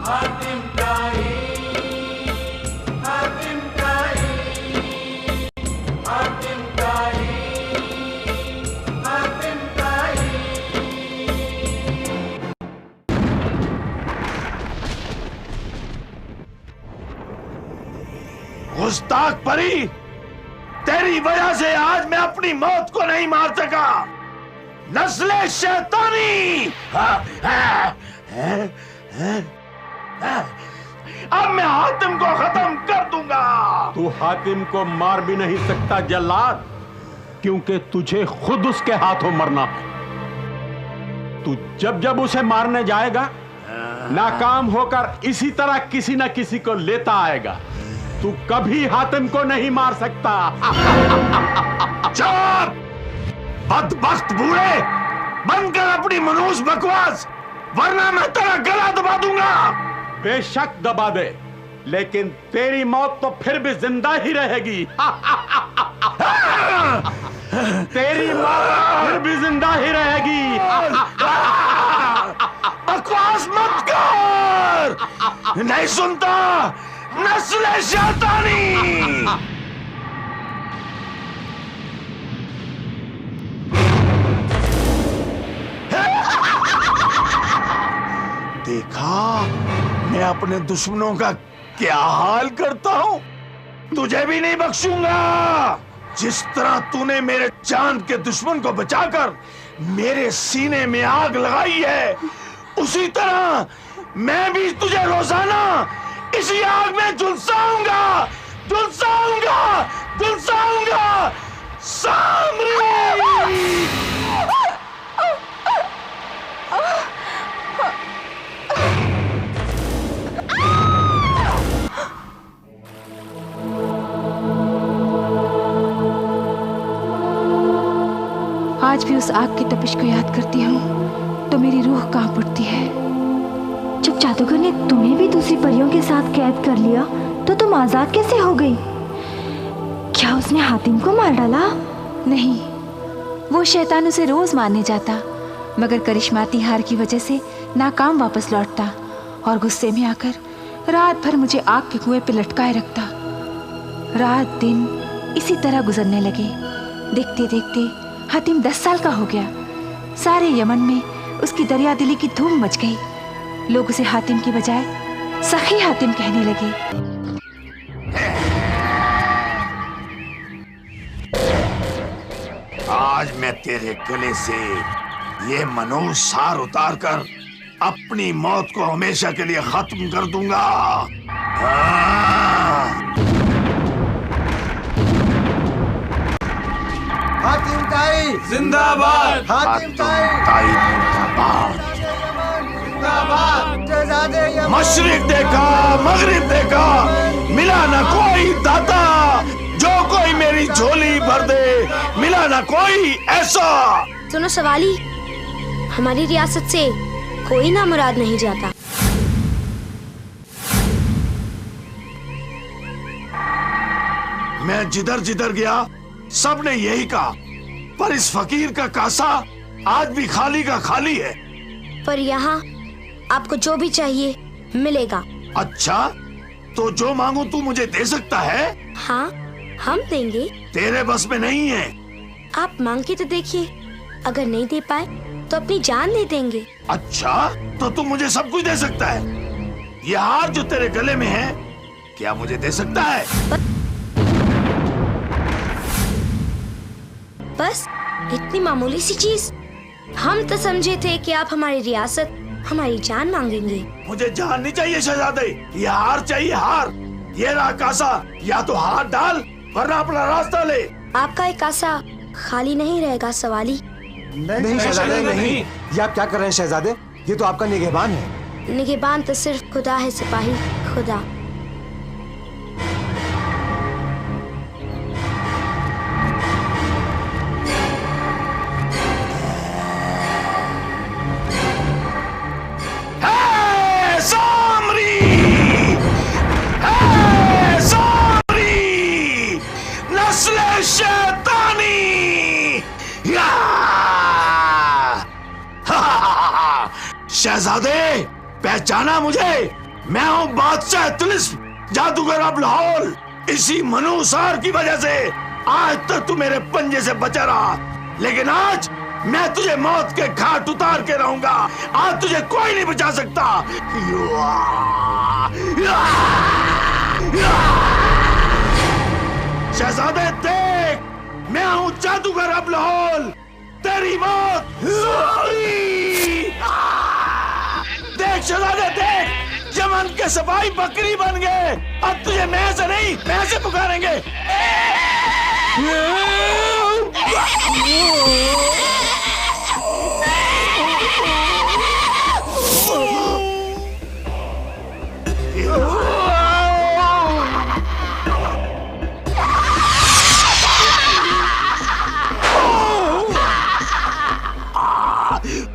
हातिम ताई, हातिम ताई, हातिम ताई, हातिम ताई। गुस्ताख परी, तेरी वजह से आज मैं अपनी मौत को नहीं मार सका। नस्ले शैतानी, अब मैं हातिम को खत्म कर दूंगा। तू हातिम को मार भी नहीं सकता जल्लाद, क्योंकि तुझे खुद उसके हाथों मरना है। तू जब जब उसे मारने जाएगा, नाकाम होकर इसी तरह किसी न किसी को लेता आएगा। तू कभी हातिम को नहीं मार सकता। चुप! बदबख्त बूढ़े, बंद कर अपनी मनहूस बकवास, वरना मैं तेरा गला दबा दूंगा। बेशक दबा दे, लेकिन तेरी मौत तो फिर भी जिंदा ही रहेगी। तेरी मौत फिर भी जिंदा ही रहेगी। बकवास मत कर, नहीं सुनता नस्ले शैतानी। देखा मैं अपने दुश्मनों का क्या हाल करता हूं। तुझे भी नहीं बख्शूंगा। जिस तरह तूने मेरे जान के दुश्मन को बचाकर मेरे सीने में आग लगाई है, उसी तरह मैं भी तुझे रोजाना इसी आग में झुलसाऊंगा, झुलसाऊंगा, झुलसाऊंगा। सामरी! आज भी उस आग की तपिश को याद करती हूँ तो मेरी रूह कांप उठती है। जब जादूगर ने तुम्हें भी दूसरी परियों के साथ कैद कर लिया तो तुम आजाद कैसे हो गई? क्या उसने हातिम को मार डाला? नहीं, वो शैतान उसे रोज मारने जाता, मगर करिश्माती हार की वजह से नाकाम वापस लौटता और गुस्से में आकर रात भर मुझे आग के कुएं पे लटकाए रखता। रात दिन इसी तरह गुजरने लगे। देखते देखते हातिम 10 साल का हो गया। सारे यमन में उसकी दरिया दिली की धूम मच गई। लोग उसे हातिम की बजाय सखी हातिम कहने लगे। आज मैं तेरे गले से ये मनहूस सार उतार कर अपनी मौत को हमेशा के लिए खत्म कर दूंगा। हातिम ताई जिंदाबाद, हातिम ताई जिंदाबाद। जिंदाबाद। मशरिक देखा, मगरिब देखा, मिला ना कोई दाता जो कोई मेरी झोली भर दे, मिला ना कोई ऐसा। सुनो सवाली, हमारी रियासत से कोई ना मुराद नहीं जाता। मैं जिधर जिधर गया सबने यही कहा, पर इस फकीर का कासा आज भी खाली का खाली है। पर यहाँ आपको जो भी चाहिए मिलेगा। अच्छा, तो जो मांगू तू मुझे दे सकता है? हाँ, हम देंगे। तेरे बस में नहीं है। आप मांग के तो देखिए, अगर नहीं दे पाए तो अपनी जान दे देंगे। अच्छा, तो तू मुझे सब कुछ दे सकता है? ये हार जो तेरे गले में है, क्या मुझे दे सकता है? बस इतनी मामूली सी चीज। हम तो समझे थे कि आप हमारी रियासत, हमारी जान मांगेंगे। मुझे जान नहीं चाहिए शहजादे, ये हार चाहिए, हार। ये रहा कासा, या तो हाथ डाल वरना अपना रास्ता ले। आपका एक कासा खाली नहीं रहेगा सवाली। नहीं शहजादे, नहीं। ये आप क्या कर रहे हैं शहजादे? ये तो आपका निगहबान है। निगहबान तो सिर्फ खुदा है सिपाही, खुदा। शहजादे, पहचाना मुझे? मैं हूं बादशाह तिलिस्म, जादूगर अब लाहौल। इसी मनुसार की वजह से आज तक तू मेरे पंजे से बचा रहा, लेकिन आज मैं तुझे मौत के घाट उतार के रहूंगा। आज तुझे कोई नहीं बचा सकता। शहजादे देख, मैं हूं जादूगर अब लाहौल। तेरी मौत देख शहजादे देख, यमन के सिपाही बकरी बन गए। अब तुझे मैं से नहीं, मैं से पुकारेंगे।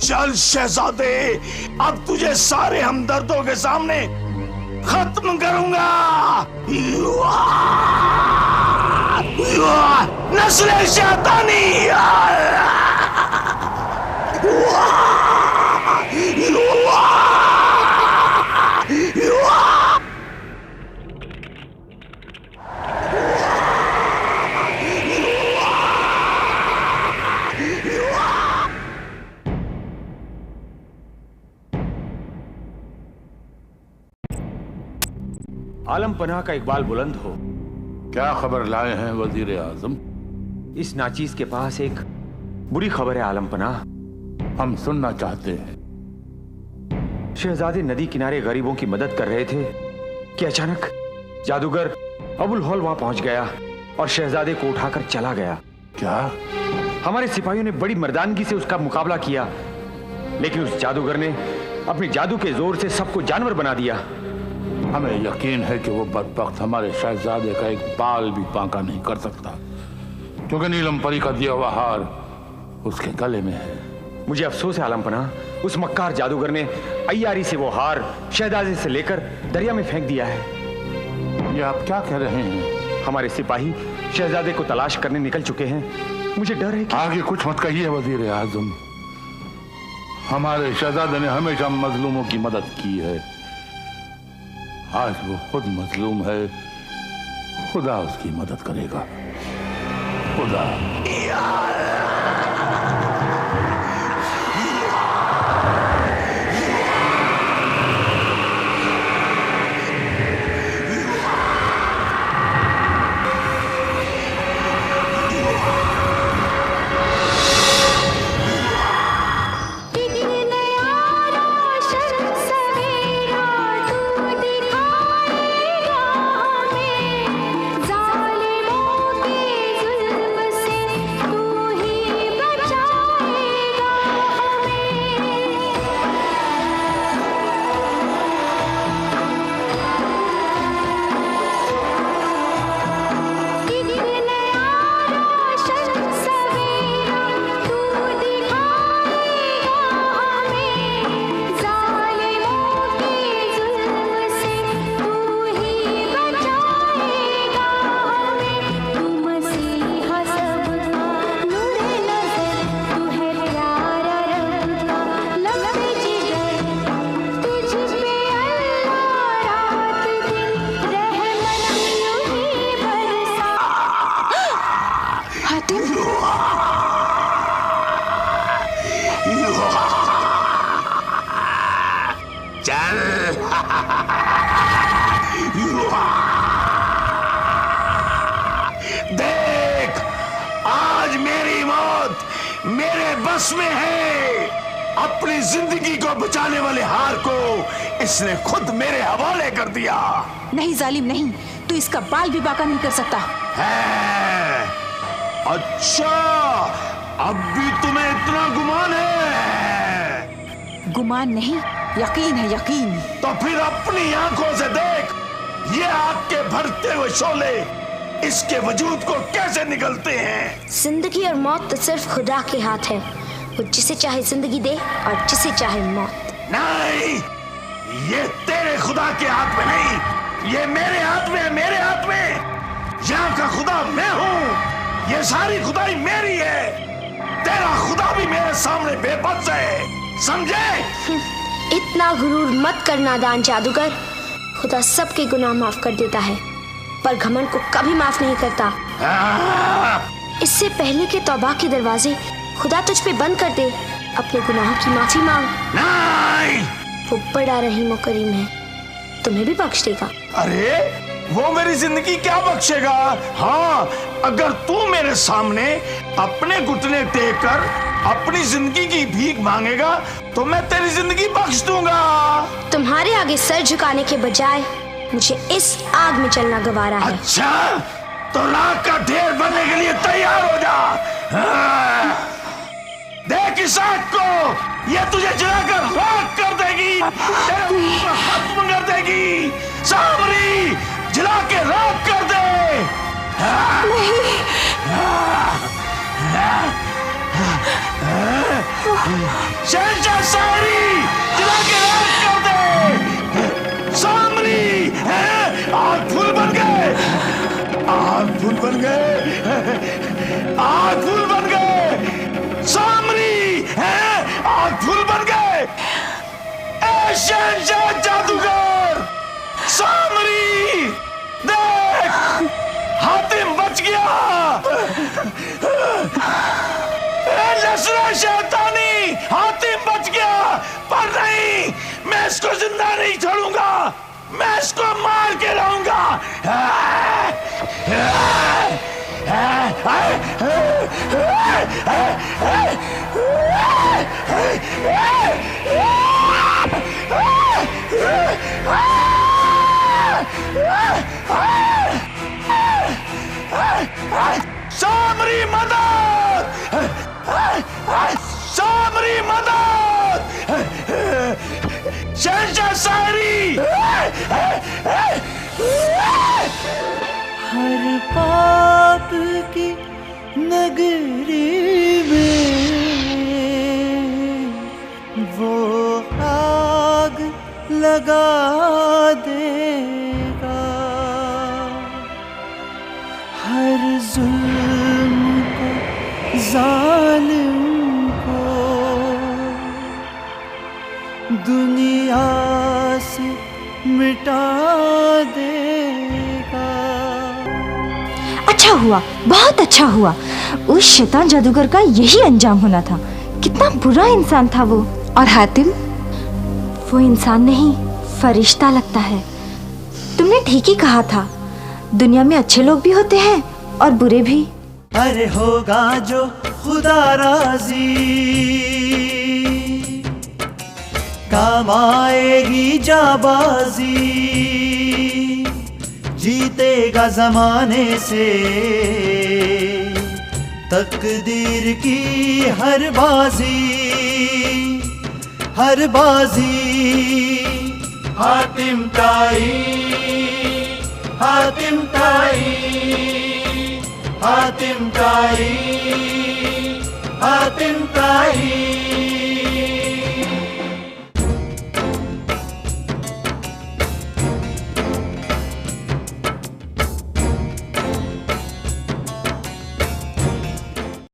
चल शहजादे, अब तुझे सारे हमदर्दों के सामने खत्म करूंगा। नस्ल शैतानी। आलम पनाह का इकबाल बुलंद हो। क्या खबर लाए हैं वजीर आजम? इस नाचीज के पास एक बुरी खबर है आलम पनाह। हम सुनना चाहते हैं। शहजादे नदी किनारे गरीबों की मदद कर रहे थे कि अचानक जादूगर अबुल हौल वहां पहुंच गया और शहजादे को उठाकर चला गया। क्या? हमारे सिपाहियों ने बड़ी मर्दानगी से उसका मुकाबला किया, लेकिन उस जादूगर ने अपने जादू के जोर से सबको जानवर बना दिया। हमें यकीन है कि वो बदबख्त हमारे शहजादे का एक बाल भी बांका नहीं कर सकता, क्योंकि नीलम परी का दिया हुआ हार उसके गले में है। मुझे अफसोस है आलम पनाह, उस मक्कार जादूगर ने अय्यारी से वो हार शहजादे से लेकर दरिया में फेंक दिया है। ये आप क्या कह रहे हैं? हमारे सिपाही शहजादे को तलाश करने निकल चुके हैं। मुझे डर है कि... आगे कुछ मत कहिए वजीर आजम। हमारे शहजादे ने हमेशा मजलूमों की मदद की है। आज वो खुद मजलूम है, खुदा उसकी मदद करेगा। खुदा। देख, आज मेरी मौत मेरे बस में है। अपनी जिंदगी को बचाने वाले हार को इसने खुद मेरे हवाले कर दिया। नहीं जालिम नहीं, तू इसका बाल भी बाका नहीं कर सकता है। अच्छा, अब भी तुम्हें इतना गुमान है? गुमान नहीं, यकीन है, यकीन। तो फिर अपनी आंखों से देख, ये आग के भरते हुए शोले इसके वजूद को कैसे निगलते हैं। जिंदगी और मौत तो सिर्फ खुदा के हाथ है। वो जिसे चाहे जिंदगी दे और जिसे चाहे मौत। नहीं, ये तेरे खुदा के हाथ में नहीं, ये मेरे हाथ में है, मेरे हाथ में। यहाँ का खुदा मैं हूँ, ये सारी खुदाई मेरी है। तेरा खुदा भी मेरे सामने बेबस है, समझे? इतना गुरूर मत कर नादान जादूगर। खुदा सबके गुनाह माफ कर देता है, पर घमंड को कभी माफ नहीं करता। इससे पहले कि तौबा के दरवाजे खुदा तुझ पे बंद कर दे, अपने गुनाहों की माफी मांग। नहीं, वो बड़ा रहीम और करीम है, तुम्हें भी बख्श देगा। अरे वो मेरी जिंदगी क्या बख्शेगा? हाँ, अगर तू मेरे सामने अपने घुटने टेक कर अपनी जिंदगी की भीख मांगेगा तो मैं तेरी जिंदगी बख्श दूंगा। तुम्हारे आगे सर झुकाने के बजाय मुझे इस आग में चलना गवारा है। अच्छा, तो राख का ढेर बनने के लिए तैयार हो जा। हाँ। देख इस आग को, ये तुझे जलाकर राख कर देगी, खत्म कर देगी। सामरी, जला के राख कर दे। शहंशाह सारी, जला के राख कर दे। सामरी, आग फूल बन गए, आग फूल बन गए, आग फूल बन गए। सामरी, आग फूल बन गए। शहंशाह जादूगर, सामरी, देख, हातिम बच गया। नस्र शैतानी, हातिम बच गया, पर नहीं, मैं इसको जिंदा नहीं छोड़ूंगा, मैं इसको मार के लाऊंगा। सामरी मदद, सामरी मदद, शहंशाह सारी। हर पाप की नगरी में वो आग लगा देगा, हर जुल्म को, जालिम को दुनिया से मिटा देगा। अच्छा हुआ, बहुत अच्छा हुआ। उस शैतान जादूगर का यही अंजाम होना था। कितना बुरा इंसान था वो। और हातिम? वो इंसान नहीं, फरिश्ता लगता है। तुमने ठीक ही कहा था, दुनिया में अच्छे लोग भी होते हैं और बुरे भी। अरे होगा जो खुदा राजी, काम आएगी जाबाजी, जीतेगा जमाने से तकदीर की हर बाजी, हर बाजी। हातिम ताई, हातिम ताई, हातिम ताई, हातिम ताई।